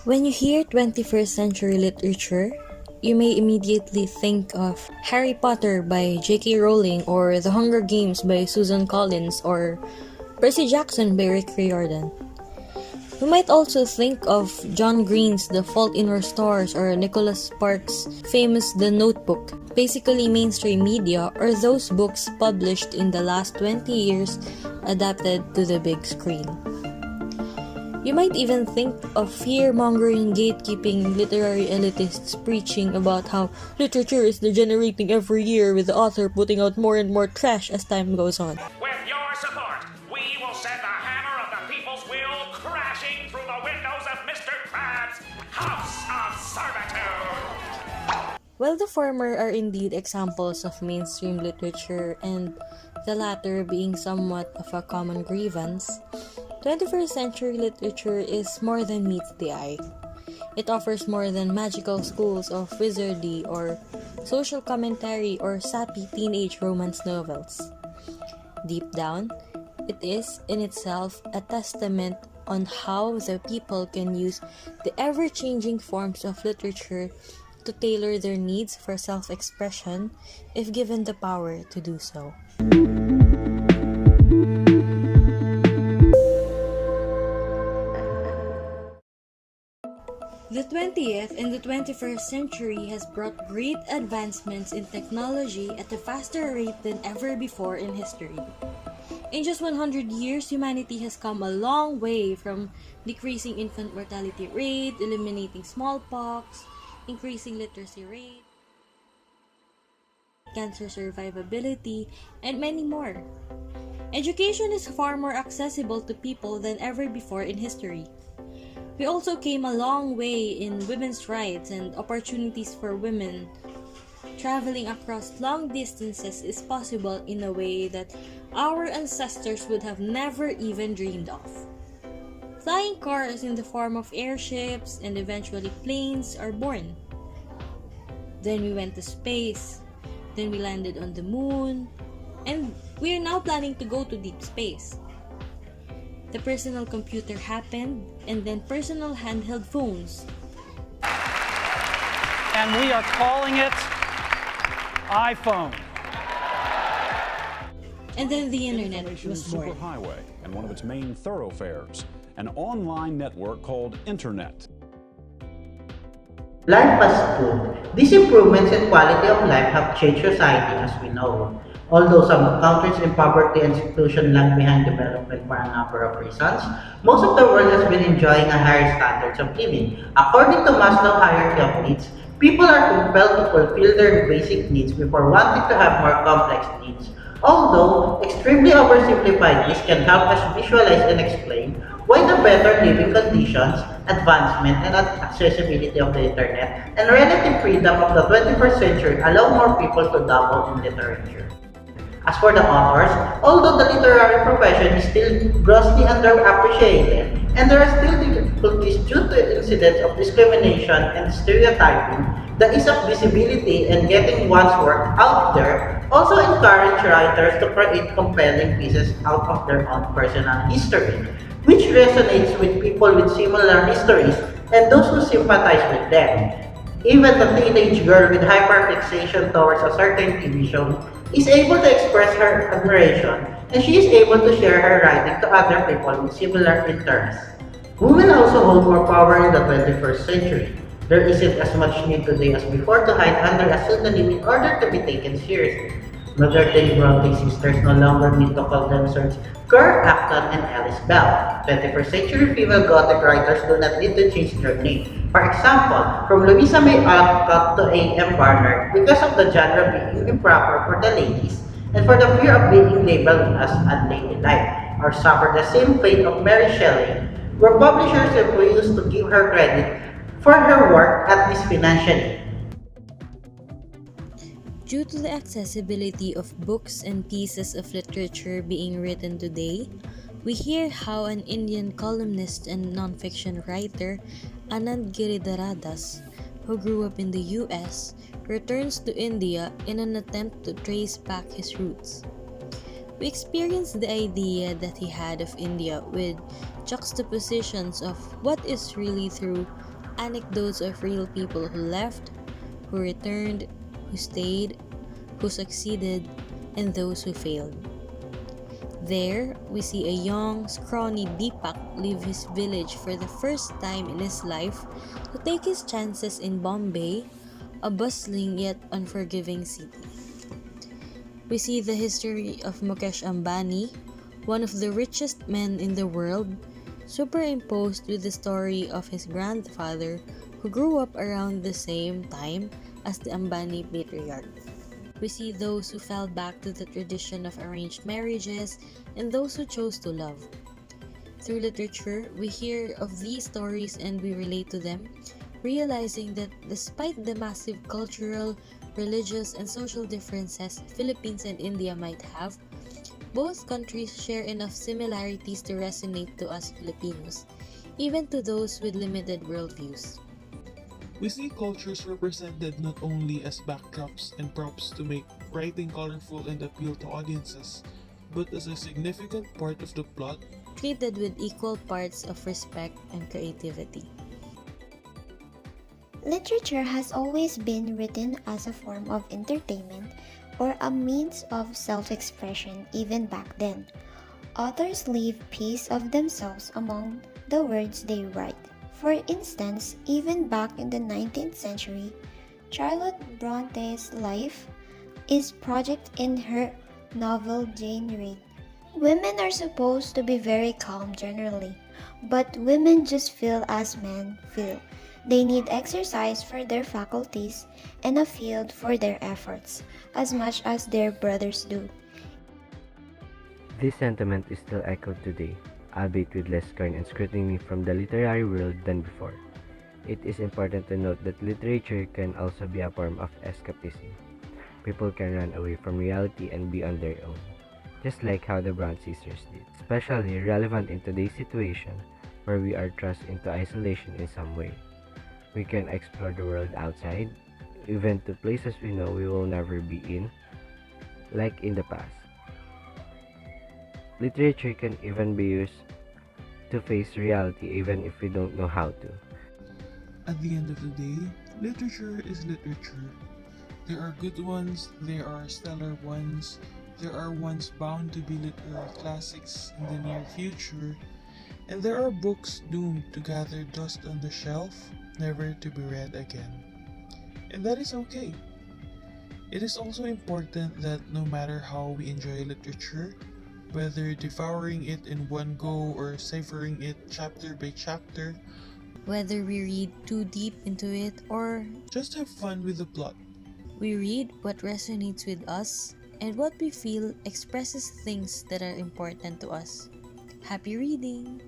When you hear 21st century literature, you may immediately think of Harry Potter by J.K. Rowling or The Hunger Games by Susan Collins or Percy Jackson by Rick Riordan. You might also think of John Green's The Fault in Our Stars or Nicholas Sparks' famous The Notebook, basically mainstream media or those books published in the last 20 years adapted to the big screen. You might even think of fear-mongering, gatekeeping literary elitists preaching about how literature is degenerating every year with the author putting out more and more trash as time goes on. With your support, we will send the hammer of the people's will crashing through the windows of Mr. Crab's House of Servitude! While the former are indeed examples of mainstream literature and the latter being somewhat of a common grievance, 21st century literature is more than meets the eye. It offers more than magical schools of wizardry or social commentary or sappy teenage romance novels. Deep down, it is in itself a testament on how the people can use the ever-changing forms of literature to tailor their needs for self-expression if given the power to do so. The 20th and the 21st century has brought great advancements in technology at a faster rate than ever before in history. In just 100 years, humanity has come a long way from decreasing infant mortality rate, eliminating smallpox, increasing literacy rate, cancer survivability, and many more. Education is far more accessible to people than ever before in history. We also came a long way in women's rights and opportunities for women. Traveling across long distances is possible in a way that our ancestors would have never even dreamed of. Flying cars in the form of airships and eventually planes are born. Then we went to space, then we landed on the moon, and we are now planning to go to deep space. The personal computer happened, and then personal handheld phones. And we are calling it iPhone. And then the internet was born. Superhighway and one of its main thoroughfares, an online network called Internet. Life has good. These improvements in quality of life have changed society as we know. Although some countries in poverty and seclusion lag behind development for a number of reasons, most of the world has been enjoying a higher standards of living. According to Maslow's hierarchy of needs, people are compelled to fulfill their basic needs before wanting to have more complex needs. Although extremely oversimplified, this can help us visualize and explain why the better living conditions, advancement and accessibility of the internet, and relative freedom of the 21st century allow more people to dabble in literature. As for the authors, although the literary profession is still grossly underappreciated, and there are still difficulties due to incidents of discrimination and stereotyping, the ease of visibility and getting one's work out there also encourage writers to create compelling pieces out of their own personal history, which resonates with people with similar histories and those who sympathize with them. Even the teenage girl with hyperfixation towards a certain TV show is able to express her admiration, and she is able to share her writing to other people with similar interests. Women also hold more power in the 21st century. There isn't as much need today as before to hide under a pseudonym in order to be taken seriously. Modern-day Bronte sisters no longer need to call themselves Kerr, Acton, and Alice Bell. 21st century female Gothic writers do not need to change their name. For example, from Louisa May Alcott to A.M. Barnard because of the genre being improper for the ladies and for the fear of being labeled as unladylike, or suffer the same fate of Mary Shelley, where publishers refused to give her credit for her work, at least financially. Due to the accessibility of books and pieces of literature being written today, we hear how an Indian columnist and nonfiction writer, Anand Giridharadas, who grew up in the US, returns to India in an attempt to trace back his roots. We experience the idea that he had of India with juxtapositions of what is really through anecdotes of real people who left, who returned, who stayed, who succeeded, and those who failed. There, we see a young, scrawny Deepak leave his village for the first time in his life to take his chances in Bombay, a bustling yet unforgiving city. We see the history of Mukesh Ambani, one of the richest men in the world, superimposed with the story of his grandfather who grew up around the same time as the Ambani patriarch. We see those who fell back to the tradition of arranged marriages and those who chose to love. Through literature, we hear of these stories and we relate to them, realizing that despite the massive cultural, religious, and social differences Philippines and India might have, both countries share enough similarities to resonate to us Filipinos, even to those with limited worldviews. We see cultures represented not only as backdrops and props to make writing colorful and appeal to audiences, but as a significant part of the plot, Treated with equal parts of respect and creativity. Literature has always been written as a form of entertainment or a means of self-expression even back then. Authors leave piece of themselves among the words they write. For instance, even back in the 19th century, Charlotte Bronte's life is projected in her novel Jane Eyre. Women are supposed to be very calm generally, but women just feel as men feel. They need exercise for their faculties and a field for their efforts, as much as their brothers do. This sentiment is still echoed today, albeit with less scorn and scrutiny from the literary world than before. It is important to note that literature can also be a form of escapism. People can run away from reality and be on their own, just like how the Brown sisters did. Especially relevant in today's situation, where we are thrust into isolation in some way. We can explore the world outside, even to places we know we will never be in, like in the past. Literature can even be used to face reality even if we don't know how to. at the end of the day, literature is literature. There are good ones, there are stellar ones, there are ones bound to be literary classics in the near future, and there are books doomed to gather dust on the shelf, never to be read again. And that is okay. It is also important that no matter how we enjoy literature, whether devouring it in one go or savoring it chapter by chapter, Whether we read too deep into it or just have fun with the plot. we read what resonates with us and what we feel expresses things that are important to us. Happy reading!